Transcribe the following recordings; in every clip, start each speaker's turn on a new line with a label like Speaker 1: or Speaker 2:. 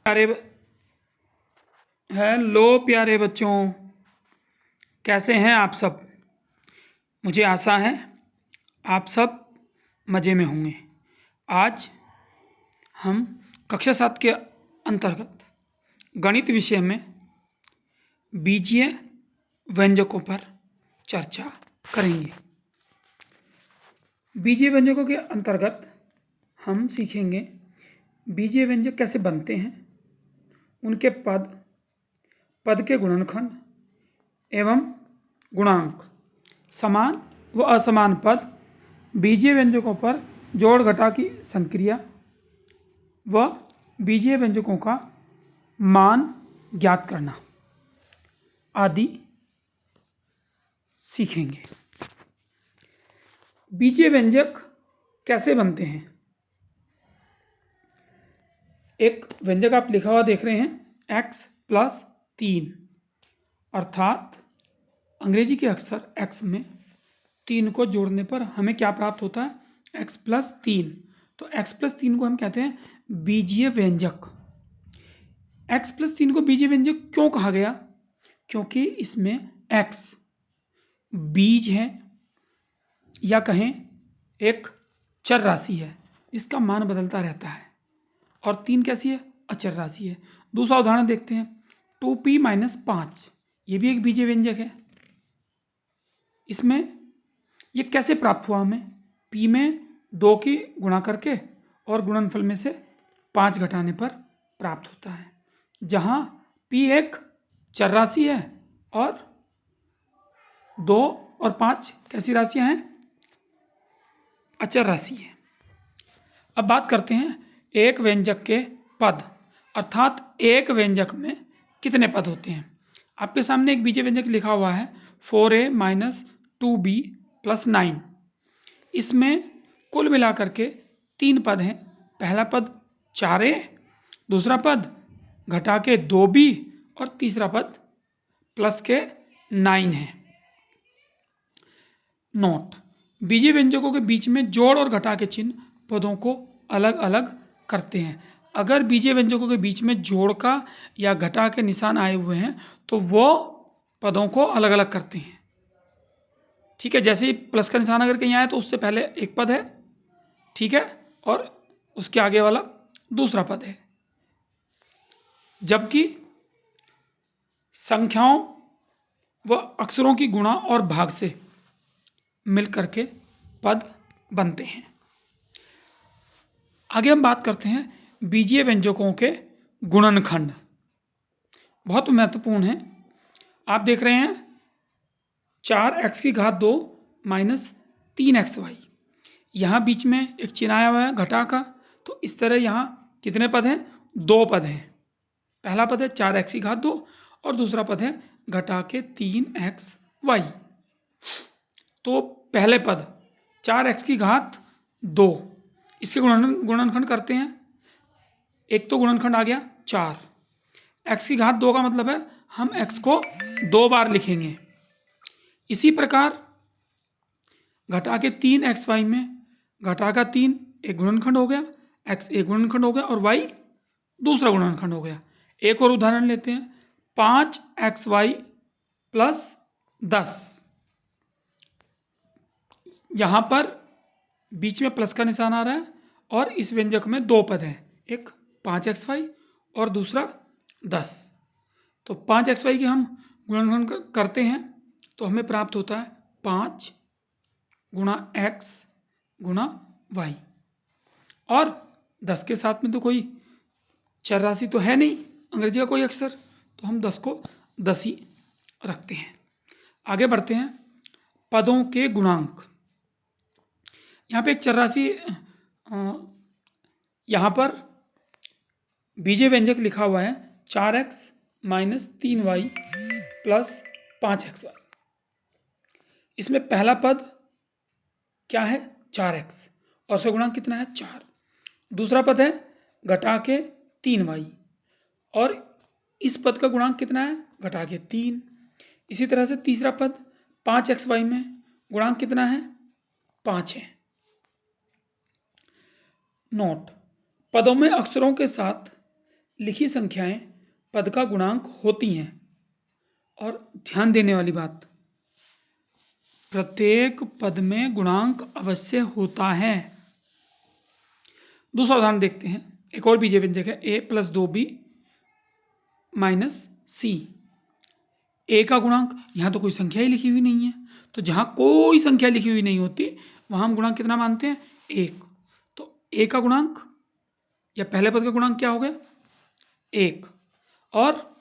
Speaker 1: प्यारे हेलो प्यारे बच्चों, कैसे हैं आप सब। मुझे आशा है आप सब मज़े में होंगे। आज हम कक्षा 7 के अंतर्गत गणित विषय में बीजीय व्यंजकों पर चर्चा करेंगे। बीजीय व्यंजकों के अंतर्गत हम सीखेंगे बीजीय व्यंजक कैसे बनते हैं, उनके पद के गुणनखंड एवं गुणांक, समान व असमान पद, बीजीय व्यंजकों पर जोड़ घटा की संक्रिया व बीजीय व्यंजकों का मान ज्ञात करना आदि सीखेंगे। बीजीय व्यंजक कैसे बनते हैं। एक व्यंजक आप लिखा हुआ देख रहे हैं x+3, अर्थात अंग्रेजी के अक्षर x में 3 को जोड़ने पर हमें क्या प्राप्त होता है, x+3। तो x+3 को हम कहते हैं बीजीय व्यंजक। x+3 को बीजीय व्यंजक क्यों कहा गया, क्योंकि इसमें x बीज है या कहें एक चर राशि है जिसका मान बदलता रहता है, और 3 कैसी है, अचर राशि है। दूसरा उदाहरण देखते हैं 2p-5, ये भी एक बीजीय व्यंजक है। इसमें ये कैसे प्राप्त हुआ, हमें p में 2 की गुणा करके और गुणनफल में से 5 घटाने पर प्राप्त होता है, जहाँ p एक चर राशि है और 2 और 5 कैसी राशियां हैं, अचर राशि है। अब बात करते हैं एक व्यंजक के पद, अर्थात एक व्यंजक में कितने पद होते हैं। आपके सामने एक बीजीय व्यंजक लिखा हुआ है 4a-2b + 9। इसमें कुल मिलाकर के 3 पद हैं। पहला पद 4a, दूसरा पद घटा के 2b और तीसरा पद प्लस के 9 है। नोट: बीजीय व्यंजकों के बीच में जोड़ और घटा के चिन्ह पदों को अलग अलग करते हैं। अगर बीजीय व्यंजकों के बीच में जोड़ का या घटा के निशान आए हुए हैं तो वो पदों को अलग अलग करते हैं। ठीक है, जैसे ही प्लस का निशान अगर कहीं आया तो उससे पहले एक पद है, ठीक है, और उसके आगे वाला दूसरा पद है। जबकि संख्याओं व अक्षरों की गुणा और भाग से मिलकर के पद बनते हैं। आगे हम बात करते हैं बीजीय व्यंजकों के गुणनखंड, बहुत महत्वपूर्ण है। आप देख रहे हैं 4x⁻2 - 3xy, यहाँ बीच में एक चिन्ह आया हुआ है घटा का, तो इस तरह यहाँ कितने पद हैं, 2 पद हैं। पहला पद है 4x⁻2 और दूसरा पद है घटा के 3xy। तो पहले पद 4x⁻2, इसके गुणनखंड करते हैं। एक तो गुणनखंड आ गया 4, x⁻2 का मतलब है हम x को 2 बार लिखेंगे। इसी प्रकार घटा के 3xy में घटा का 3 एक गुणनखंड हो गया, x एक गुणनखंड हो गया और y दूसरा गुणनखंड हो गया। एक और उदाहरण लेते हैं 5xy + 10। यहाँ पर बीच में प्लस का निशान आ रहा है और इस व्यंजक में 2 पद हैं, एक 5xy और दूसरा 10। तो 5xy के हम गुणनखंड करते हैं तो हमें प्राप्त होता है 5 × x × y, और 10 के साथ में तो कोई चर राशि तो है नहीं, अंग्रेजी का कोई अक्षर, तो हम 10 को 10 ही रखते हैं। आगे बढ़ते हैं पदों के गुणांक। यहाँ पे एक चर राशि, यहाँ पर बीजीय व्यंजक लिखा हुआ है 4x - 3y + 5xy। इसमें पहला पद क्या है, 4x, और उसका गुणांक कितना है, 4। दूसरा पद है घटा के 3y, और इस पद का गुणांक कितना है, घटा के 3। इसी तरह से तीसरा पद 5xy में गुणांक कितना है, 5 है। नोट: पदों में अक्षरों के साथ लिखी संख्याएं पद का गुणांक होती हैं। और ध्यान देने वाली बात, प्रत्येक पद में गुणांक अवश्य होता है। दूसरा उदाहरण देखते हैं। एक और बीजीय व्यंजक है a + 2b - c। a का गुणांक, यहाँ तो कोई संख्या ही लिखी हुई नहीं है, तो जहाँ कोई संख्या लिखी हुई नहीं होती वहाँ हम गुणांक कितना मानते हैं? 1। तो a का गुणांक या पहले पद का गुणांक क्या हो गया? 1। और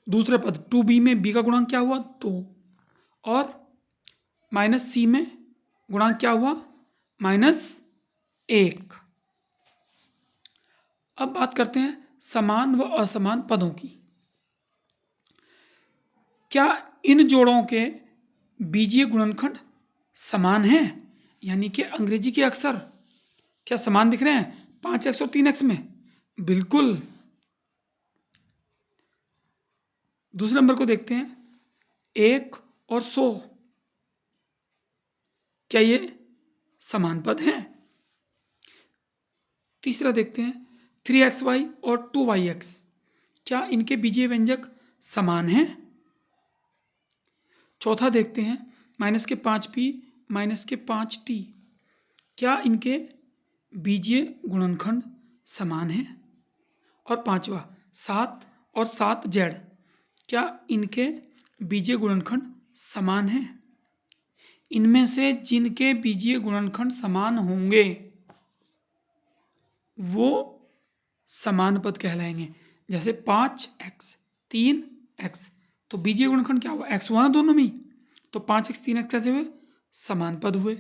Speaker 1: दूसरे पद 2b में b का गुणांक क्या हुआ? 2। और -c में गुणांक क्या हुआ? -1। अब बात करते हैं समान व असमान पदों की। क्या इन जोड़ों के बीजीय गुणनखंड समान हैं? यानी कि अंग्रेजी के अक्षर क्या समान दिख रहे हैं 5x और 3x में? बिल्कुल। दूसरे नंबर को देखते हैं, 1 और 100, क्या ये समान पद हैं? तीसरा देखते हैं 3xy और 2yx, क्या इनके बीजीय व्यंजक समान हैं? चौथा देखते हैं -5p -5t, क्या इनके बीजीय गुणनखंड समान हैं? और पांचवा 7 और 7z, क्या इनके बीजीय गुणनखंड समान हैं? इनमें से जिनके बीजीय गुणनखंड समान होंगे वो समान पद कहलाएंगे। जैसे 5x 3x, तो बीजीय गुणनखंड क्या हुआ? x हुआ ना दोनों में, तो 5x 3x कैसे हुए? समान पद हुए।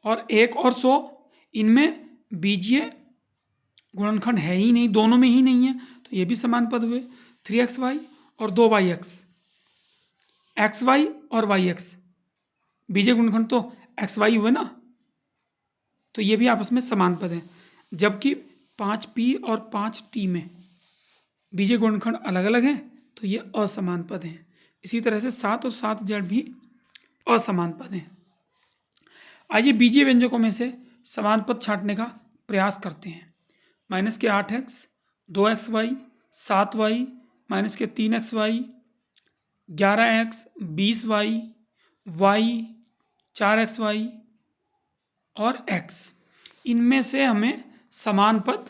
Speaker 1: और 1 और 100, इनमें बीजीय गुणनखंड है ही नहीं, दोनों में ही नहीं है, तो ये भी समान पद हुए। 3xy और 2yx, xy और yx, बीजीय गुणनखंड तो xy हुए ना, तो ये भी आपस में समान पद हैं। जबकि 5p और 5t में बीजीय गुणनखंड अलग अलग हैं, तो ये असमान पद हैं। इसी तरह से 7 और 7z भी असमान पद हैं। आइए बीजीय व्यंजकों में से समान पद छांटने का प्रयास करते हैं। -8x 2xy 7y -3xy 11x 20y y 4xy और x, इनमें से हमें समान पद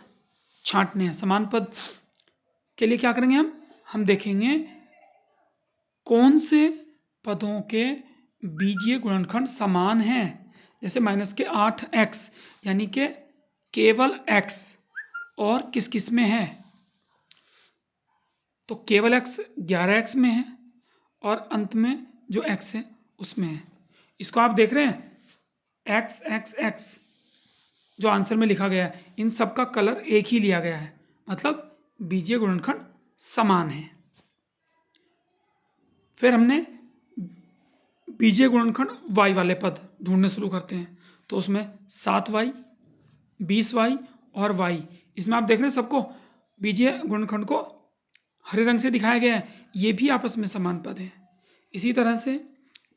Speaker 1: छांटने हैं। समान पद के लिए क्या करेंगे हम देखेंगे कौन से पदों के बीजीय गुणनखंड समान हैं। जैसे -8x, यानी कि केवल x और किस किस में है? तो केवल x 11x में है और अंत में जो x है उसमें है। इसको आप देख रहे हैं x x x जो आंसर में लिखा गया है, इन सब का कलर एक ही लिया गया है, मतलब बीजीय गुणनखंड समान है। फिर हमने बीजीय गुणनखंड y वाले पद ढूंढने शुरू करते हैं। तो उसमें 7y 20y और y, इसमें आप देख रहे हैं सबको बीजीय गुणनखंड को हरे रंग से दिखाया गया है, ये भी आपस में समान पद हैं। इसी तरह से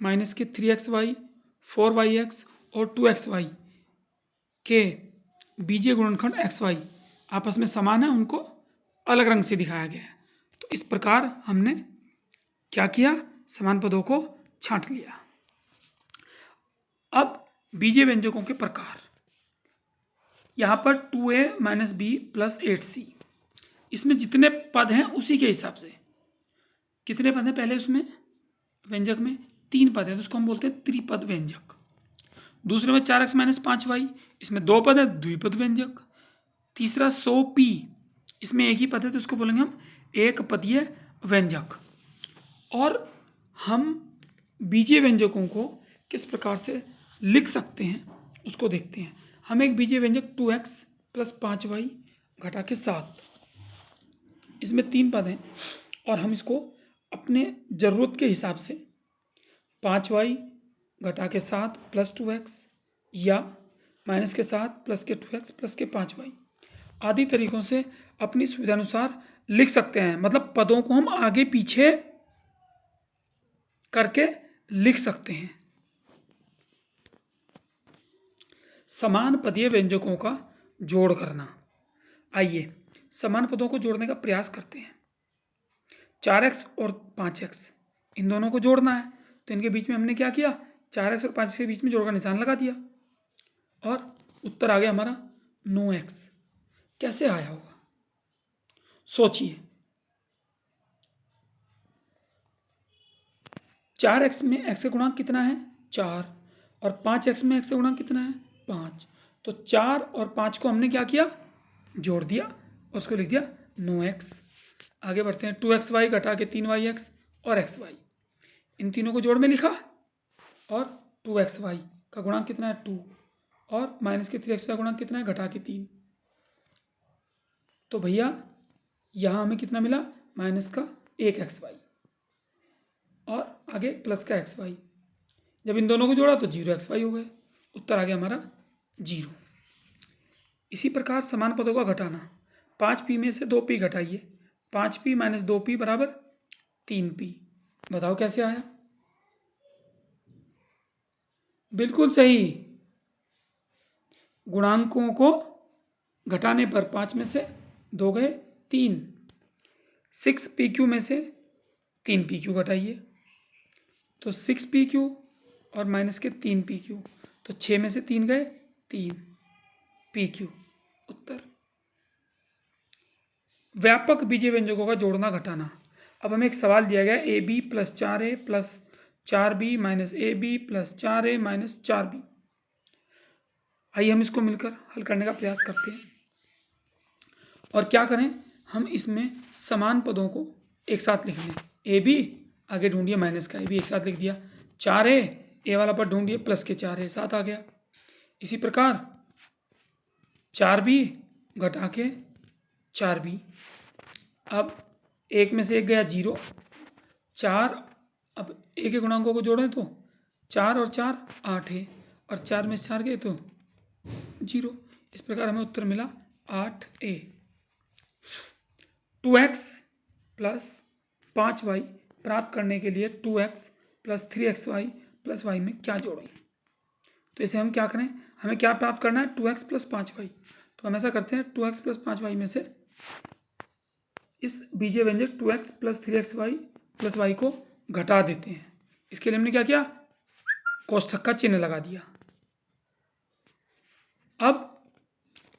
Speaker 1: -3xy 4yx और 2xy के बीजीय गुणनखंड xy आपस में समान है, उनको अलग रंग से दिखाया गया है। तो इस प्रकार हमने क्या किया? समान पदों को छांट लिया। अब बीजीय व्यंजकों के प्रकार, यहाँ पर 2a - b + 8c, इसमें जितने पद हैं उसी के हिसाब से। कितने पद हैं पहले उसमें व्यंजक में? 3 पद हैं, तो उसको हम बोलते हैं त्रिपद व्यंजक। दूसरे में 4x - 5y, इसमें 2 पद है, द्विपद व्यंजक। तीसरा 100p, इसमें एक ही पद है, तो उसको बोलेंगे हम एक पदीय व्यंजक। और हम बीजीय व्यंजकों को किस प्रकार से लिख सकते हैं उसको देखते हैं। हम एक बीजीय व्यंजक 2x + 5y घटा के 7, इसमें 3 पद हैं और हम इसको अपने ज़रूरत के हिसाब से 5y घटा के 7 + 2x या -7 + 2x + 5y आदि तरीकों से अपनी सुविधानुसार लिख सकते हैं। मतलब पदों को हम आगे पीछे करके लिख सकते हैं। समान पदीय व्यंजकों का जोड़ करना। आइए समान पदों को जोड़ने का प्रयास करते हैं। 4x और 5x इन दोनों को जोड़ना है, तो इनके बीच में हमने क्या किया, 4x और 5x के बीच में जोड़ का निशान लगा दिया और उत्तर आ गया हमारा 9x। कैसे आया होगा सोचिए। 4x में x का गुणांक कितना है 4 और 5x में x का गुणांक कितना है 5। तो 4 और 5 को हमने क्या किया, जोड़ दिया और उसको लिख दिया 9x। आगे बढ़ते हैं। 2xy घटा के 3yx और xy, इन तीनों को जोड़ में लिखा और 2xy का गुणांक कितना है 2 और माइनस के 3xy का गुणांक कितना है घटा के 3। तो भैया यहाँ हमें कितना मिला, माइनस का 1xy और आगे प्लस का xy। जब इन दोनों को जोड़ा तो 0xy हो गए, उत्तर आ गया हमारा 0। इसी प्रकार समान पदों का घटाना। 5p में से 2p घटाइए, 5p माइनस 2p बराबर 3p। बताओ कैसे आया। बिल्कुल सही, गुणांकों को घटाने पर 5 में से 2 गए 3। 6pq में से 3pq घटाइए, तो 6pq और माइनस के 3pq, तो 6 में से 3 गए 3pq। उत्तर। व्यापक बीजीय व्यंजकों का जोड़ना घटाना। अब हमें एक सवाल दिया गया ab plus 4a plus 4b minus ab plus 4a minus 4b। आइए हम इसको मिलकर हल करने का प्रयास करते हैं। और क्या करें, हम इसमें समान पदों को एक साथ लिख लें। ab आगे ढूंढिए माइनस का ab एक साथ लिख दिया, 4a ए वाला पर ढूंढिए प्लस के 4a साथ आ गया। इसी प्रकार 4b घटा के 4b। अब एक में से एक गया 0, 4। अब एक के गुणांकों को जोड़ें तो 4 और 4 8 है और 4 में से 4 गए तो 0। इस प्रकार हमें उत्तर मिला 8a। 2x प्लस 5y प्राप्त करने के लिए 2x plus 3xy plus y में क्या जोड़ें। तो इसे हम क्या करें, हमें क्या प्राप्त करना है 2x प्लस 5y। तो हम ऐसा करते हैं 2x प्लस 5y में से इस बीजीय व्यंजक 2x plus 3xy plus y को घटा देते हैं। इसके लिए हमने क्या किया, कोष्ठक का चिन्ह लगा दिया। अब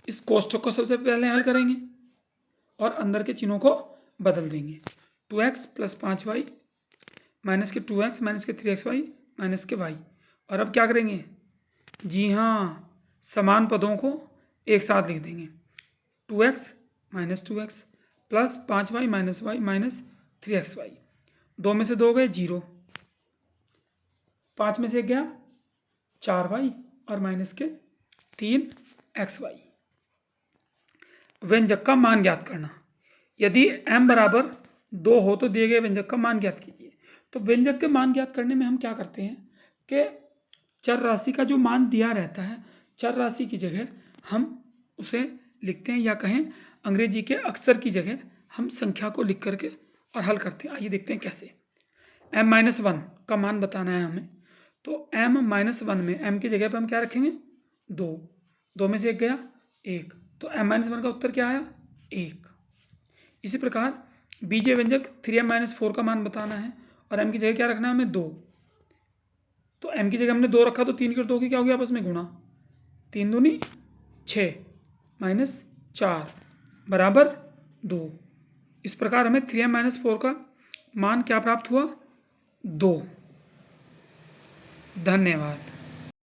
Speaker 1: इस कोष्ठक को सबसे पहले हल करेंगे और अंदर के चिन्हों को बदल देंगे। 2x प्लस 5y माइनस के 2x माइनस के 3xy माइनस के y। और अब क्या करेंगे, जी हाँ, समान पदों को एक साथ लिख देंगे। 2x minus 2x plus 5y minus y minus 3xy। 2 में से 2 गए 0, 5 में से 1 गया 4y और माइनस के 3xy। व्यंजक का मान ज्ञात करना। यदि m बराबर 2 हो तो दिए गए व्यंजक का मान ज्ञात कीजिए। तो व्यंजक के मान ज्ञात करने में हम क्या करते हैं कि चर राशि का जो मान दिया रहता है, चर राशि की जगह हम उसे लिखते हैं, या कहें अंग्रेजी के अक्षर की जगह हम संख्या को लिख करके और हल करते हैं। आइए देखते हैं कैसे। m-1 का मान बताना है हमें, तो m-1 में m की जगह पर हम क्या रखेंगे 2। 2 में से 1 गया 1, तो m-1 का उत्तर क्या आया 1। इसी प्रकार बीजीय व्यंजक 3m-4 का मान बताना है और m की जगह क्या रखना है हमें 2। तो m की जगह हमने 2 रखा तो 3 की और 2 की क्या हो गया आपस में गुणा, 3 दूनी 6 माइनस 4 बराबर 2। इस प्रकार हमें 3m-4 का मान क्या प्राप्त हुआ 2। धन्यवाद।